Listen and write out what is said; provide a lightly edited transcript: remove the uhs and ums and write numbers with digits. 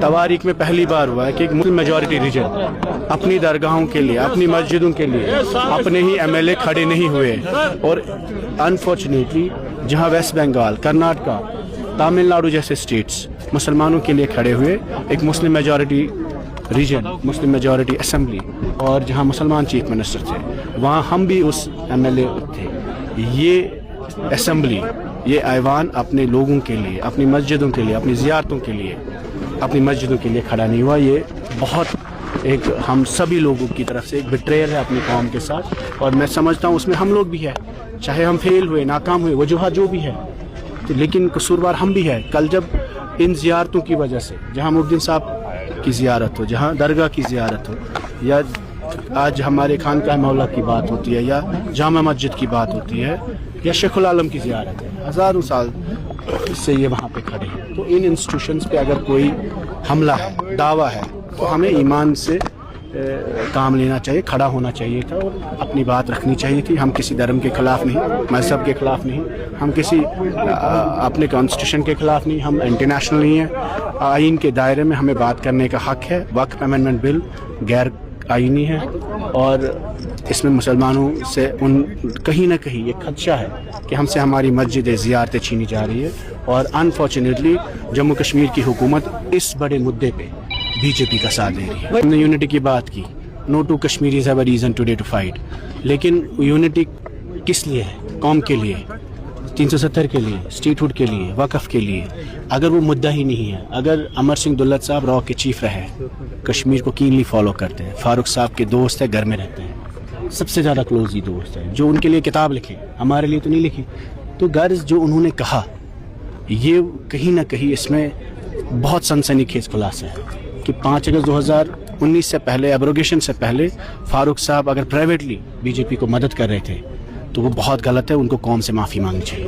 तवारीख में पहली बार हुआ है कि एक मुस्लिम मेजॉरिटी रीजन अपनी दरगाहों के लिए, अपनी मस्जिदों के लिए अपने ही एमएलए खड़े नहीं हुए। और अनफॉर्चुनेटली जहां वेस्ट बंगाल, कर्नाटका, तमिलनाडु जैसे स्टेट्स मुसलमानों के लिए खड़े हुए, एक Muslim majority region, Muslim majority assembly, और जहां मुसलमान चीफ मिनिस्टर थे, वहां हम भी उस एमएलए थे। ये असेंबली, ये ऐवान अपने लोगों के लिए, अपनी मस्जिदों के लिए, अपनी ज़ियारतों के लिए, अपनी मस्जिदों के लिए खड़ा नहीं हुआ। ये बहुत एक हम सभी लोगों की तरफ से एक बिट्रेयल है अपनी कौम के साथ, और मैं समझता हूँ उसमें हम लोग भी है, चाहे हम फेल हुए, नाकाम हुए, वजूहत जो भी है, तो लेकिन कसूरवार हम भी है। कल जब इन ज़ियारतों की वजह से, जहाँ मुफ्ती साहब की ज़ियारत हो, जहाँ दरगाह की ज़ियारत हो, या आज हमारे खानकाह मौला की बात होती है, या जामा मस्जिद की बात होती है, या शेखुल आलम की ज़ियारत है, हज़ारों साल से ये वहाँ पे खड़े हैं, तो इन इंस्टीट्यूशंस पे अगर कोई हमला है, दावा है, तो हमें ईमान से काम लेना चाहिए, खड़ा होना चाहिए था और अपनी बात रखनी चाहिए थी। हम किसी धर्म के खिलाफ नहीं, मजहब के खिलाफ नहीं, हम किसी अपने कॉन्स्टिट्यूशन के खिलाफ नहीं, हम इंटरनेशनल नहीं हैं। आइन के दायरे में हमें बात करने का हक है। वक्फ अमेंडमेंट बिल गैर आइनी है और इसमें मुसलमानों से कहीं ना कहीं ये खदशा है कि हमसे हमारी मस्जिद ज़ियारतें छीनी जा रही है। और अनफॉर्चुनेटली जम्मू कश्मीर की हुकूमत इस बड़े मुद्दे पे बीजेपी का साथ दे रही है। हमने यूनिटी की बात की, no two Kashmiris have a reason today to fight, लेकिन यूनिटी किस लिए है? कौम के लिए, 370 के लिए, स्टेटहुड के लिए, वक़फ़ के लिए। अगर वो मुद्दा ही नहीं है, अगर अमर सिंह दुल्लत साहब रॉ के चीफ रहे, कश्मीर को कीनली फॉलो करते हैं, फारूक साहब के दोस्त है, घर में रहते हैं, सबसे ज़्यादा क्लोजली दोस्त है, जो उनके लिए किताब लिखे, हमारे लिए तो नहीं लिखी, तो गर्ज जो उन्होंने कहा, ये कहीं ना कहीं इसमें बहुत सनसनीखेज खुलासा है कि 5 अगस्त 2019 से पहले, एब्रोगेशन से पहले, फारूक साहब अगर प्राइवेटली बीजेपी को मदद कर रहे थे तो वो बहुत गलत है, उनको कौम से माफ़ी मांगनी चाहिए।